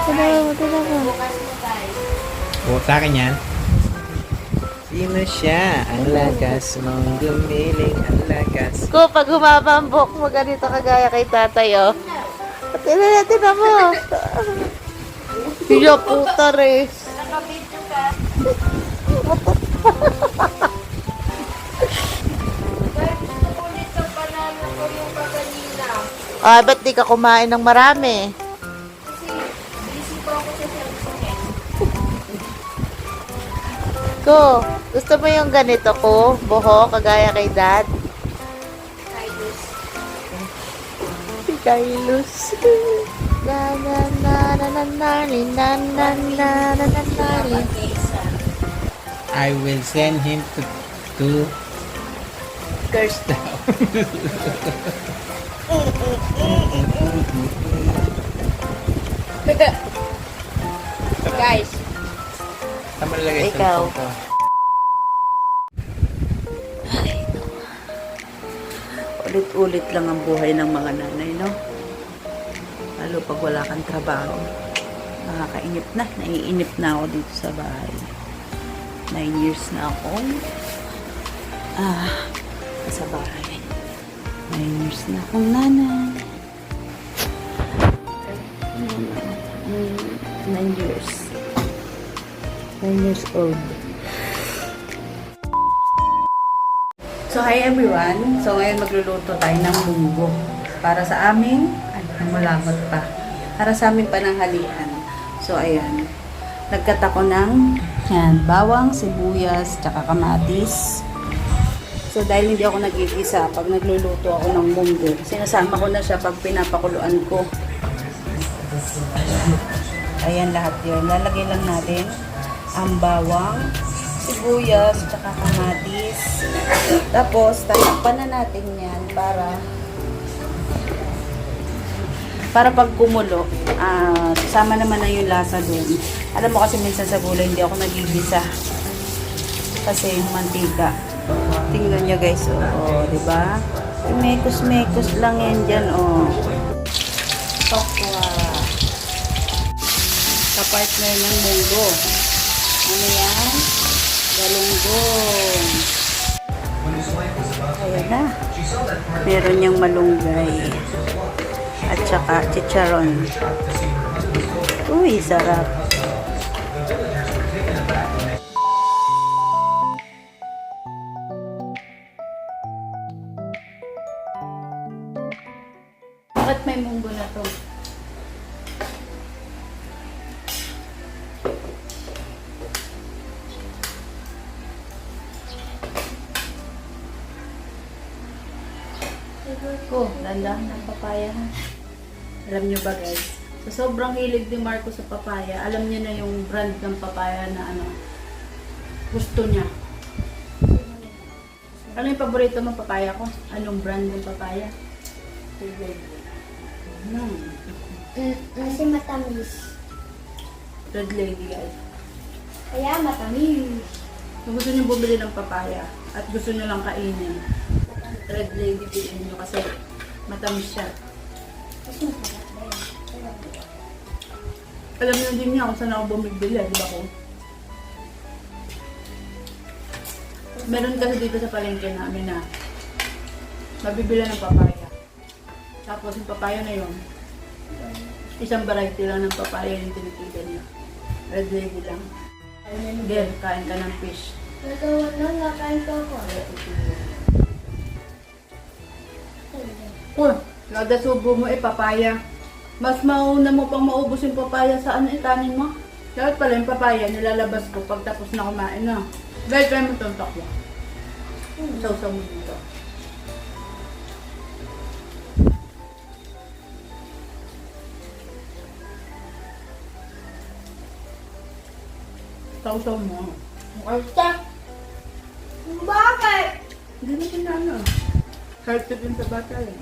Tignan mo. Bukas mo tayo. O, sa akin yan. Sino siya? Ang lakas mong gumiling, ang lakas. Ko, pag humaba ang buhok mo, ganito kagaya kay tatay, oh. Tignan mo. Hiya puta, res. Nakabidyo ka. Dahil gusto ko ulit ang banana ko yung kaganina. Ah, ba't di ka kumain ng marami? Kasi busy po ako sa cellphone. Ko, gusto mo yung ganito ko? Buhok, kagaya kay dad? Kailos. Si Carlos. Na na na na na na na na na na na na na. I will send him to curse down. Guys, Tama nalagay sa Ikaw. cellphone ko. Ulit-ulit lang ang buhay ng mga nanay, no? Lalo pag wala kang trabaho. Nakakainip na. Naiinip na ako dito sa bahay. 9 years na ako. Sa bahay. 9 years na akong nanay. 9 years. 9 years old. So, hi everyone. So, ngayon magluluto tayo ng munggo. Para sa aming, malabot pa. Para sa aming pananghalian. So, ayan. Nagkat ako ng bawang, sibuyas, tsaka kamatis. So, dahil hindi ako nagigisa pag nagluluto ako ng munggo, sinasama ko na siya pag pinapakuluan ko. Ayan lahat yun. Lalagay lang natin ang bawang, sibuyas, tsaka kamatis. Tapos, tatakpan na natin yan para pag kumulo, sasama naman na yung lasa doon. Alam mo kasi minsan sa gulay, hindi ako nagigisa. Kasi yung mantika. Tingnan nyo guys, oh, diba? Mekos-mekos lang yan dyan, oh. Tokwa. Kapartner ng munggo. Ano yan? Galunggong. Ayan na. Meron niyang malunggay. At saka chicharon. Uy, sarap. Bakit may munggo na to? Ko, landahan ng papaya. Alam nyo ba guys? Sa sobrang hilig ni Marco sa papaya, alam niya na yung brand ng papaya na gusto niya. Ano yung paborito mong papaya ko? Anong brand ng papaya? kasi matamis. Red Lady guys. Kaya matamis. Kung gusto niyo bumili ng papaya at gusto niyo lang kainin, Red Lady bilhin niyo kasi matamis siya. Mas masarap ba yan? Alam niyo din niya kung saan ako bumibili, di ba ko? Meron kasi dito sa palengke namin na mabibili ng papaya. Tapos yung papaya na yun, isang variety lang ng papaya yung tinitigan niya. Red Lady lang. Then, kain ka ng fish. Nagawa na, nakain ko ako. Uy, kada subo mo papaya. Mas mauna mo pang maubos yung papaya sa itanin mo. Dapat pala yung papaya, nilalabas ko pag tapos na kumain na. Dahil try mo itong takwa. Sausaw mo dito. Sausaw mo. Basta! Bakit? Ganun din na Healthy din sa bata yan.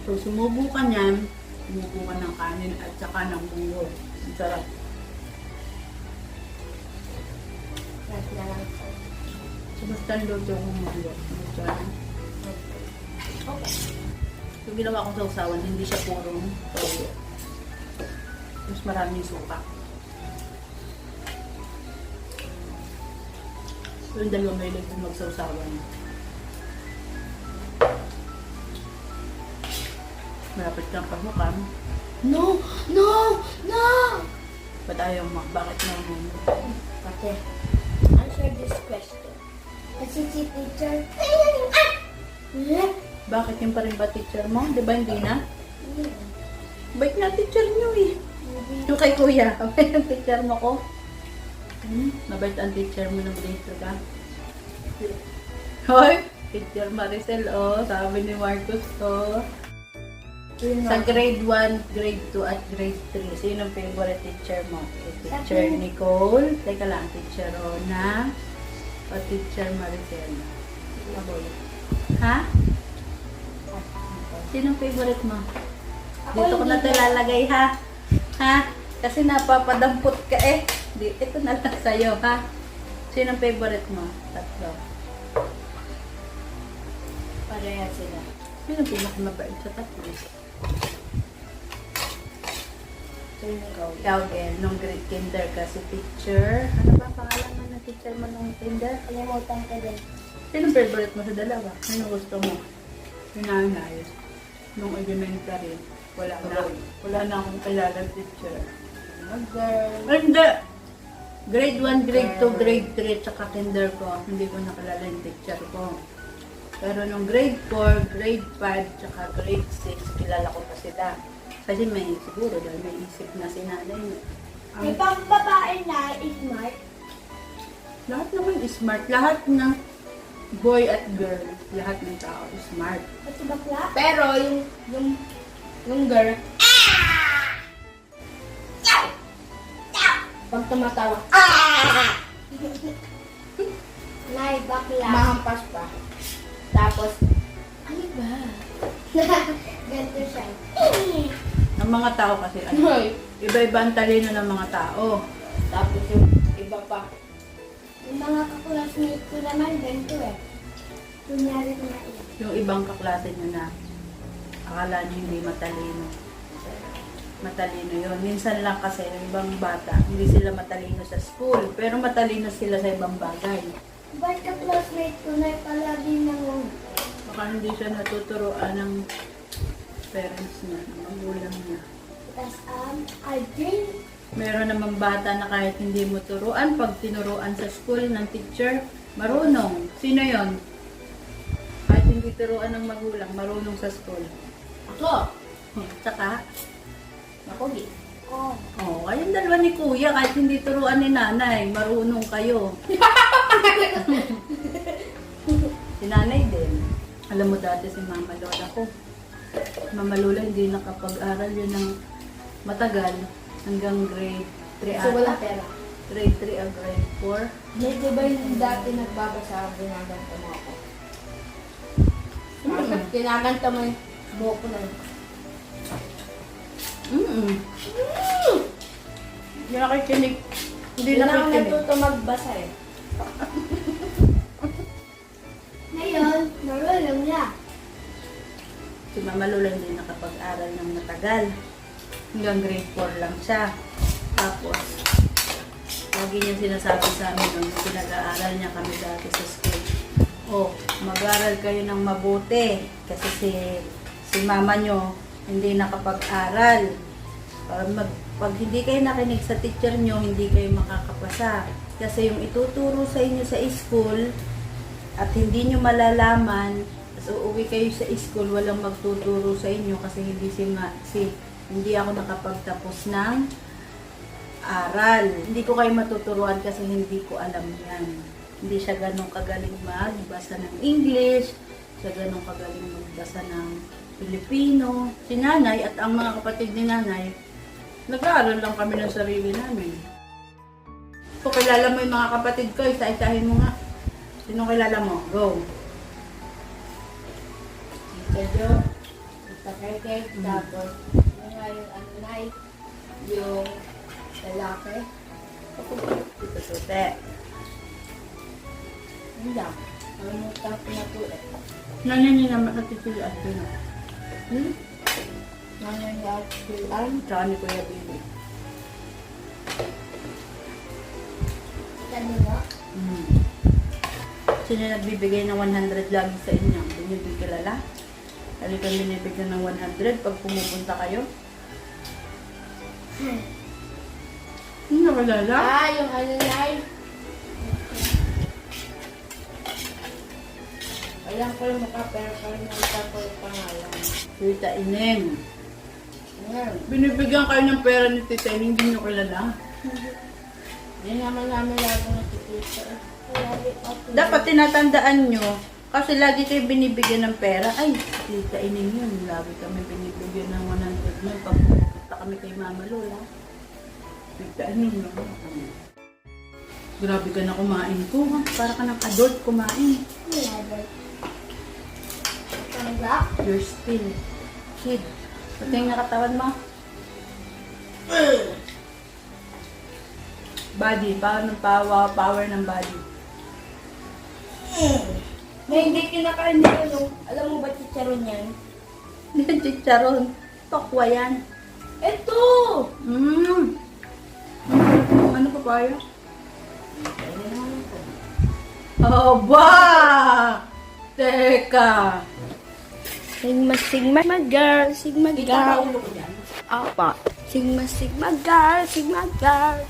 So, sumubo ka niyan, sumubo ka ng kanin at saka ng bungo. Ang sarap. Lahat na lang. So, basta luto yung bungo. Okay. Yung ginawa kong sausawan, hindi siya purong toyo. Mas maraming suka. Yung dalawang may leg magsawsawan. Malapit kang pagmukam. No! No! No! Ba't ayaw mo? Bakit naman? Ate, answer this question. Kasi si teacher... Bakit yung pa rin ba teacher mo? Di ba hindi na? Bait na teacher nyo eh. Yung kay kuya, mabait ang teacher mo ko. Mabait ang teacher mo ng grade 2 ba? Hoy! Teacher Maricel, oh. Sabi ni Marcos, oh. Sa grade 1, grade 2, at grade 3, sino ang favorite teacher mo? Teacher Nicole, teka lang, teacher Rona, o teacher Maricel? Ha? Sino ang favorite mo? Dito ko na ito lalagay, ha? Ha? Kasi napapadampot ka eh. Ito na lang sa'yo, ha? Sino ang favorite mo? Tatlo. Pareha sila. Sino ang pinakamabait sa tatlo? Ikaw din, nung grade kinder ka si teacher. Ano ba ang pangalan na teacher mo nung kinder? Kalimutan ka din. Sino ang favorite mo sa dalawa? Sino gusto mo? Yung nanay. Nung elementary, wala na. Wala na akong kilala teacher. Girl. Hindi! Grade 1, grade 2, grade 3, tsaka kinder ko. Hindi ko nakilala yung teacher ko. Pero nung grade 4, grade 5, tsaka grade 6, kilala ko pa sila. Kasi may siguro dahil may isip na si nanay mo. May pang babae na smart. Lahat naman is smart. Lahat ng boy at girl, lahat ng tao is smart. At si bakla. Pero yung girl, pag tumatawa, Nay, bakla. Mahampas pa. Tapos, ano ba? Ganito siya. Ang mga tao kasi, iba-iba ang talino ng mga tao. Tapos yung iba pa. Yung mga kakulasmate ko naman, ganito eh. Kunyari na eh. Yung ibang kaklase nyo na akala nyo hindi matalino. Matalino yun. Minsan lang kasi yung ibang bata, hindi sila matalino sa school, pero matalino sila sa ibang bagay. Ba't ka-classmate ko na palagi nang Baka hindi siya natuturoan ng parents niya, ng magulang niya. tas I drink. Meron namang bata na kahit hindi mo turuan, pag tinuruan sa school ng teacher, marunong. Sino yon? Kahit hindi turuan ng magulang, marunong sa school. Ako. Tsaka, Ako di. Oh. oh, kayong dalawa ni kuya, kahit hindi turuan ni nanay, marunong kayo. Si nanay din. Alam mo dati si Mama Lola ko. Mama Lola hindi nakapag-aral yun ng matagal hanggang grade 3 So wala ata. pera. Grade 3 o grade 4. May di ba yung dati nagbabasa, ginaganta mo ako? Kinaganta mo yung buhok ko na yun. Hindi nakikinig. Hindi Hindi na ako nakikinig. natuto magbasa eh. Ngayon, marunong na. Si Mama Lola hindi nakapag-aral ng matagal. Hanggang grade 4 lang siya. Tapos, lagi niya sinasabi sa amin nung pinag-aaral niya kami dati sa school. Oh, mag-aral kayo ng mabuti. Kasi si mama nyo hindi nakapag-aral. Pag hindi kayo nakinig sa teacher nyo, hindi kayo makakapasa. Kasi yung ituturo sa inyo sa school, at hindi nyo malalaman, so uuwi kayo sa school, walang magtuturo sa inyo kasi hindi ako nakapagtapos ng aral. Hindi ko kayo matuturuan kasi hindi ko alam yan. Hindi siya ganun kagaling magbasa ng English, siya ganun kagaling magbasa ng Filipino. Si nanay at ang mga kapatid ni nanay, nag-aaral lang kami ng sarili namin. Kung kilala mo yung mga kapatid ko, isa-isahin mo nga. Sino kilala mo? Go. Tita Jo, Tita Keke, tapos yung nga yung anay, yung lalaki. Tito Sute. Yun lang. Nakalimutan ko na po eh. Nanay niya naman natitilian ko na. Nangyayat ko Tsaka ni Kuya Billy. Sino nagbibigay ng 100 lagi sa inyo? Hindi nyo kilala? Lagi kang binibigyan ng 100 pag pumupunta kayo? Hindi na kilala? Yung halay. Alam ko yung mukha pero kalimutan ko yung pangalan. Tita Ineng. Ngayon, Binibigyan kayo ng pera ni Tita Ineng, hindi nyo kilala? hindi naman namin lagi nakikita. Dapat tinatandaan nyo, kasi lagi kayo binibigyan ng pera. Ay, Tita Ineng yun. Lagi kami binibigyan ng 100 na pag pupunta kami kay Mama Lola. Tita Ineng, no? Grabe ka na kumain ko, ha? Para ka ng adult kumain. Tangga? You're still kid. Pati yung nakatawan mo. Body, power ng body. May hindi kinakain niya ano. Alam mo ba chicharon yan? Hindi chicharon. Tokwa yan. Ito! Ano pa ba yun? Aba! Teka! Sigma, sigma, girl, sigma, girl. Ikaw ulo ko yan. Apa. Sigma, sigma, girl, sigma, girl.